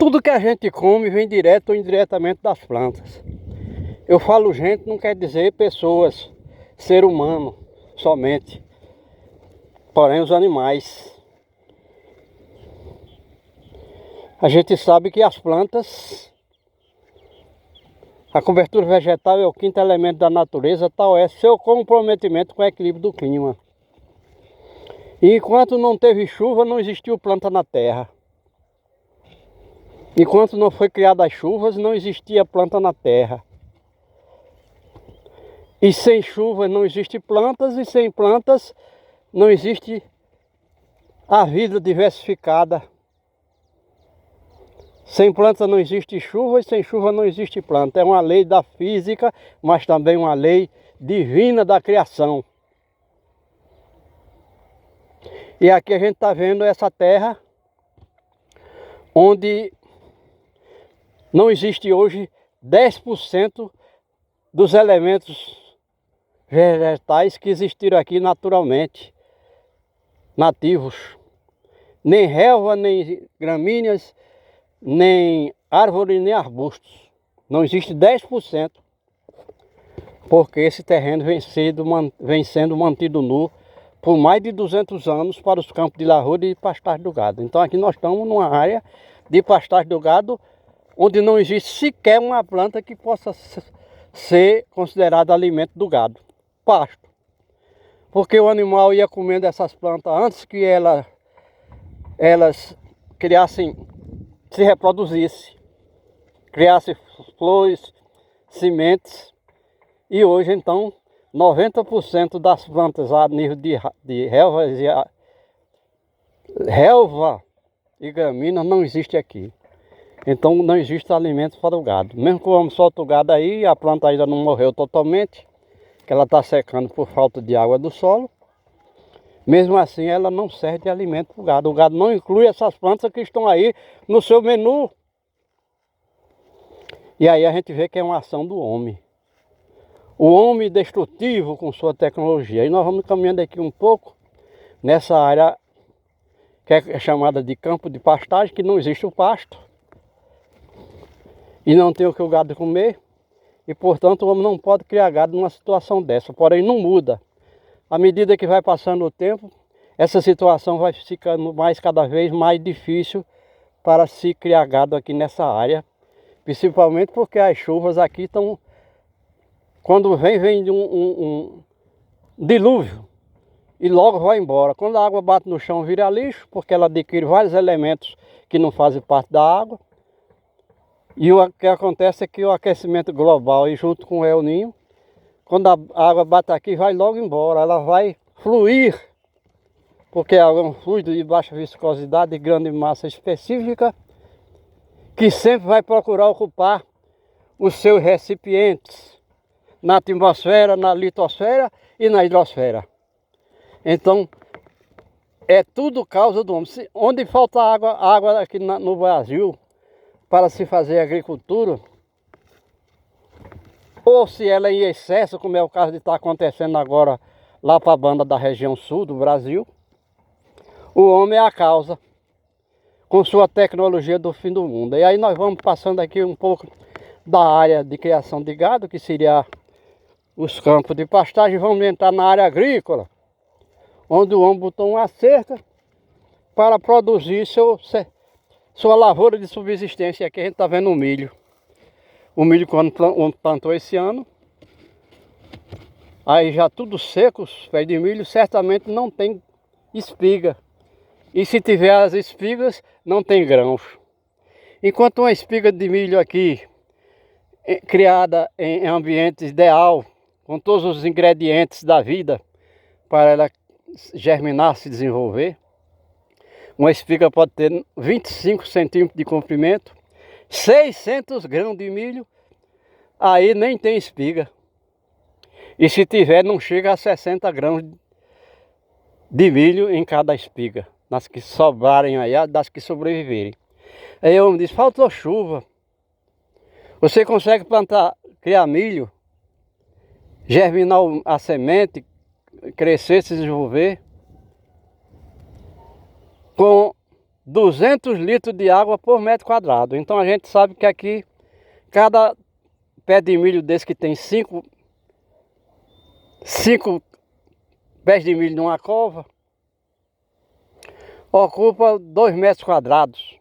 Tudo que a gente come vem direto ou indiretamente das plantas. Eu falo gente, não quer dizer pessoas, ser humano somente, porém os animais. A gente sabe que as plantas, a cobertura vegetal é o quinto elemento da natureza, tal é seu comprometimento com o equilíbrio do clima. E enquanto não teve chuva, não existiu planta na terra. Enquanto não foi criada as chuvas, não existia planta na terra. E sem chuva não existe plantas, e sem plantas não existe a vida diversificada. Sem planta não existe chuva, e sem chuva não existe planta. É uma lei da física, mas também uma lei divina da criação. E aqui a gente está vendo essa terra onde não existe hoje 10% dos elementos vegetais que existiram aqui naturalmente, nativos. Nem relva, nem gramíneas, nem árvore, nem arbustos. Não existe 10%, porque esse terreno vem sendo mantido nu por mais de 200 anos para os campos de lavoura e pastagem do gado. Então aqui nós estamos numa área de pastagem do gado onde não existe sequer uma planta que possa ser considerada alimento do gado. Pasto. Porque o animal ia comendo essas plantas antes que elas criassem, se reproduzissem, criassem flores, sementes. E hoje então 90% das plantas a nível de relva e gramíneas não existe aqui. Então não existe alimento para o gado. Mesmo que o homem solte o gado aí, a planta ainda não morreu totalmente, que ela está secando por falta de água do solo. Mesmo assim ela não serve de alimento para o gado. O gado não inclui essas plantas que estão aí no seu menu. E aí a gente vê que é uma ação do homem. O homem destrutivo com sua tecnologia. E nós vamos caminhando aqui um pouco nessa área que é chamada de campo de pastagem, que não existe o pasto. E não tem o que o gado comer. E portanto o homem não pode criar gado numa situação dessa. Porém não muda. À medida que vai passando o tempo, essa situação vai ficando cada vez mais difícil para se criar gado aqui nessa área. Principalmente porque as chuvas aqui estão... Quando vem de um dilúvio e logo vai embora. Quando a água bate no chão vira lixo, porque ela adquire vários elementos que não fazem parte da água. E o que acontece é que o aquecimento global e junto com o El Niño, quando a água bate aqui vai logo embora, ela vai fluir, porque a água é um fluido de baixa viscosidade e grande massa específica, que sempre vai procurar ocupar os seus recipientes na atmosfera, na litosfera e na hidrosfera. Então, é tudo causa do homem. Onde falta água aqui no Brasil para se fazer agricultura, ou se ela é em excesso, como é o caso de estar acontecendo agora lá para a banda da região sul do Brasil, o homem é a causa, com sua tecnologia do fim do mundo. E aí nós vamos passando aqui um pouco da área de criação de gado, que seria os campos de pastagem. Vamos entrar na área agrícola, onde o homem botou uma cerca para produzir sua lavoura de subsistência. Aqui a gente está vendo o milho. O milho quando plantou esse ano, aí já tudo seco, os pés de milho, certamente não tem espiga. E se tiver as espigas, não tem grãos. Enquanto uma espiga de milho aqui, criada em ambiente ideal, com todos os ingredientes da vida, para ela germinar, se desenvolver, uma espiga pode ter 25 centímetros de comprimento, 600 grãos de milho, aí nem tem espiga. E se tiver, não chega a 60 grãos de milho em cada espiga, das que sobrarem aí, das que sobreviverem. Aí eu me disse, faltou chuva. Você consegue criar milho, germinar a semente, crescer, se desenvolver, com 200 litros de água por metro quadrado. Então a gente sabe que aqui, cada pé de milho desse que tem 5 pés de milho numa cova, ocupa 2 metros quadrados.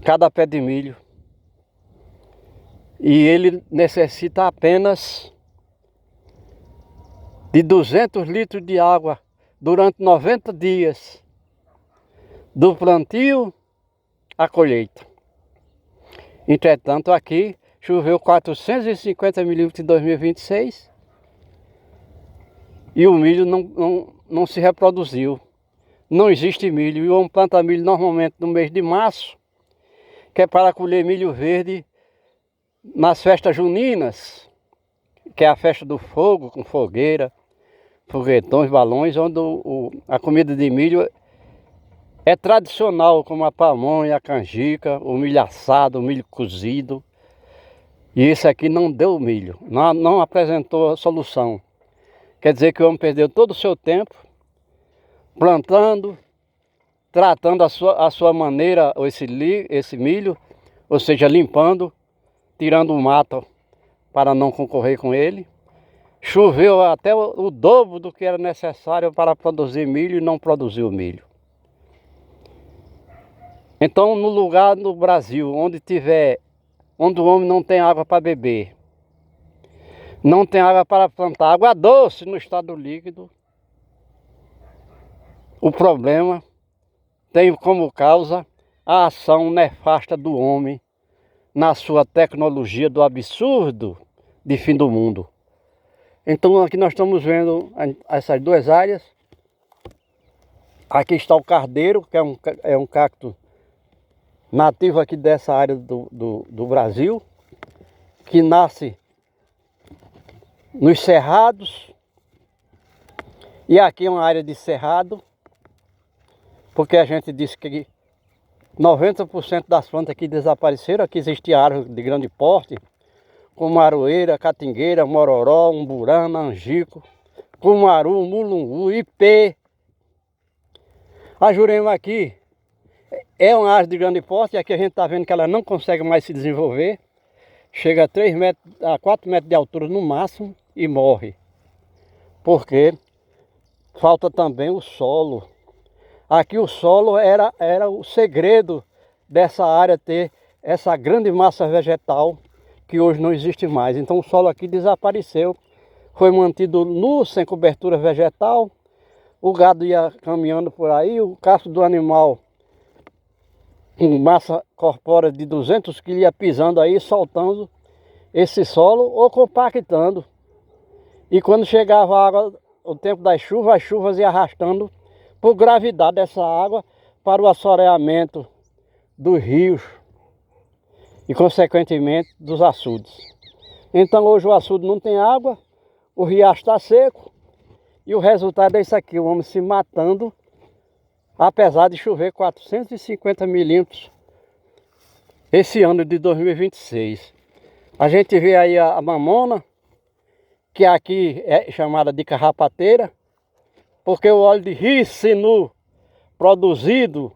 Cada pé de milho. E ele necessita apenas de 200 litros de água durante 90 dias, do plantio à colheita. Entretanto, aqui choveu 450 milímetros em 2026 e o milho não se reproduziu. Não existe milho. E vamos plantar milho normalmente no mês de março, que é para colher milho verde nas festas juninas, que é a festa do fogo, com fogueira, foguetões, balões, onde a comida de milho é tradicional, como a pamonha, a canjica, o milho assado, o milho cozido. E esse aqui não deu milho, não apresentou a solução. Quer dizer que o homem perdeu todo o seu tempo plantando, tratando a sua maneira esse milho, ou seja, limpando, tirando o mato para não concorrer com ele. Choveu até o dobro do que era necessário para produzir milho e não produziu milho. Então, no lugar no Brasil onde o homem não tem água para beber, não tem água para plantar, água doce no estado líquido, o problema tem como causa a ação nefasta do homem na sua tecnologia do absurdo de fim do mundo. Então aqui nós estamos vendo essas duas áreas. Aqui está o cardeiro, que é um cacto nativo aqui dessa área do Brasil, que nasce nos cerrados. E aqui é uma área de cerrado, porque a gente disse que 90% das plantas aqui desapareceram. Aqui existia árvore de grande porte, como aroeira, catingueira, mororó, umburana, angico, cumaru, mulungu, ipê. A jurema aqui é uma árvore de grande porte, e aqui a gente está vendo que ela não consegue mais se desenvolver. Chega a 4 metros de altura no máximo e morre. Porque falta também o solo. Aqui o solo era o segredo dessa área ter essa grande massa vegetal que hoje não existe mais. Então o solo aqui desapareceu, foi mantido nu, sem cobertura vegetal. O gado ia caminhando por aí, o casco do animal com massa corpórea de 200 kg ia pisando aí, soltando esse solo ou compactando. E quando chegava a água, o tempo das chuvas, as chuvas iam arrastando por gravidade dessa água para o assoreamento dos rios e consequentemente dos açudes. Então hoje o açude não tem água, o riacho está seco e o resultado é isso aqui, o homem se matando, apesar de chover 450 milímetros esse ano de 2026. A gente vê aí a mamona, que aqui é chamada de carrapateira, porque o óleo de rícino produzido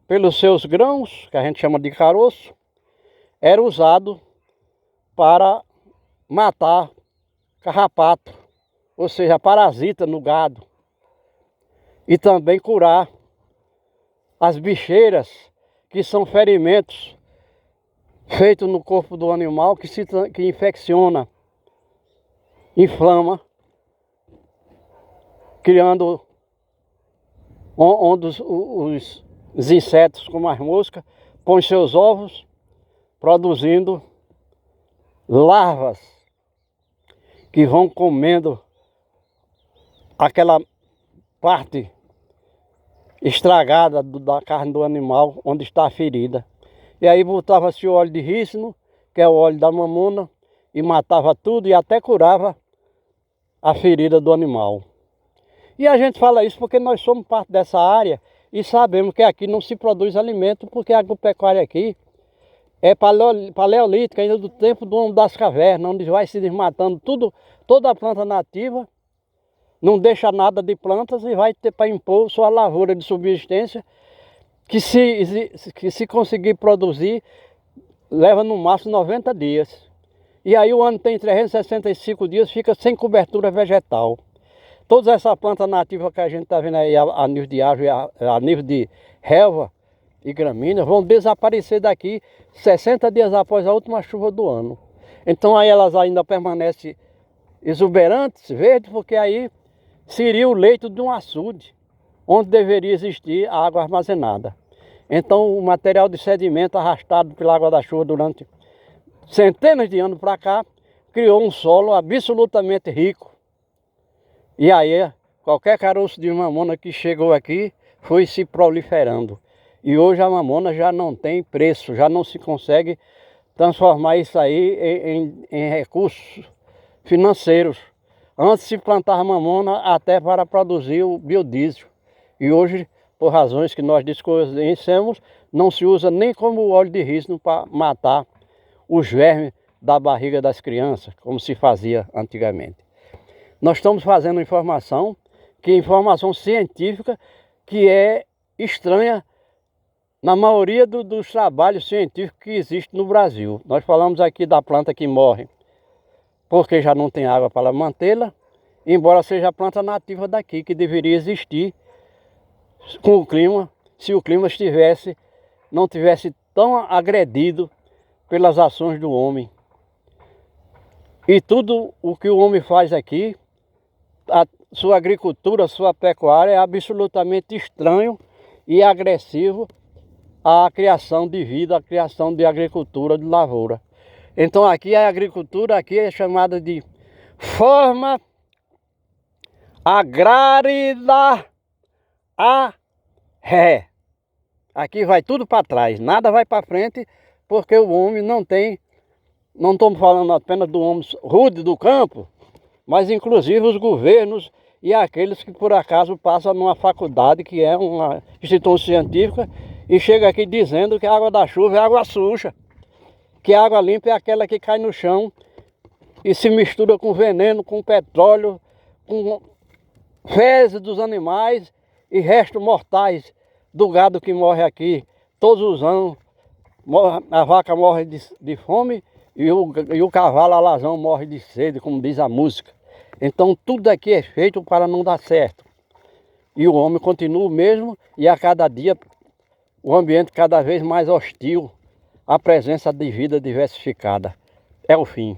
pelos seus grãos, que a gente chama de caroço, era usado para matar carrapato, ou seja, parasita no gado, e também curar as bicheiras, que são ferimentos feitos no corpo do animal que infecciona, inflama, criando onde os insetos, como as moscas, põem seus ovos, produzindo larvas que vão comendo aquela parte estragada da carne do animal onde está a ferida. E aí botava-se o óleo de rícino, que é o óleo da mamona, e matava tudo e até curava a ferida do animal. E a gente fala isso porque nós somos parte dessa área e sabemos que aqui não se produz alimento, porque a agropecuária aqui é paleolítica, ainda do tempo do homem das cavernas, onde vai se desmatando toda a planta nativa não deixa nada de plantas e vai ter para impor sua lavoura de subsistência, que se conseguir produzir, leva no máximo 90 dias. E aí o ano tem 365 dias, fica sem cobertura vegetal. Todas essas plantas nativas que a gente está vendo aí a nível de árvore, a nível de relva e gramínea, vão desaparecer daqui 60 dias após a última chuva do ano. Então aí elas ainda permanecem exuberantes, verdes, porque aí seria o leito de um açude, onde deveria existir a água armazenada. Então o material de sedimento arrastado pela água da chuva durante centenas de anos para cá, criou um solo absolutamente rico. E aí qualquer caroço de mamona que chegou aqui foi se proliferando. E hoje a mamona já não tem preço, já não se consegue transformar isso aí em recursos financeiros. Antes se plantava mamona até para produzir o biodiesel. E hoje, por razões que nós desconhecemos, não se usa nem como óleo de rícino para matar os vermes da barriga das crianças, como se fazia antigamente. Nós estamos fazendo informação, que é informação científica, que é estranha na maioria dos trabalhos científicos que existem no Brasil. Nós falamos aqui da planta que morre porque já não tem água para mantê-la, embora seja a planta nativa daqui, que deveria existir com o clima, se o clima não tivesse tão agredido pelas ações do homem. E tudo o que o homem faz aqui, a sua agricultura, a sua pecuária, é absolutamente estranho e agressivo à criação de vida, à criação de agricultura, de lavoura. Então aqui a agricultura aqui é chamada de forma agrárida a ré. Aqui vai tudo para trás, nada vai para frente, porque o homem não estamos falando apenas do homem rude do campo, mas inclusive os governos e aqueles que por acaso passam numa faculdade, que é uma instituição científica, e chega aqui dizendo que a água da chuva é água suja, que a água limpa é aquela que cai no chão e se mistura com veneno, com petróleo, com fezes dos animais e restos mortais do gado que morre aqui todos os anos. A vaca morre de fome e o cavalo alazão morre de sede, como diz a música. Então tudo aqui é feito para não dar certo. E o homem continua o mesmo, e a cada dia o ambiente cada vez mais hostil à presença de vida diversificada. É o fim.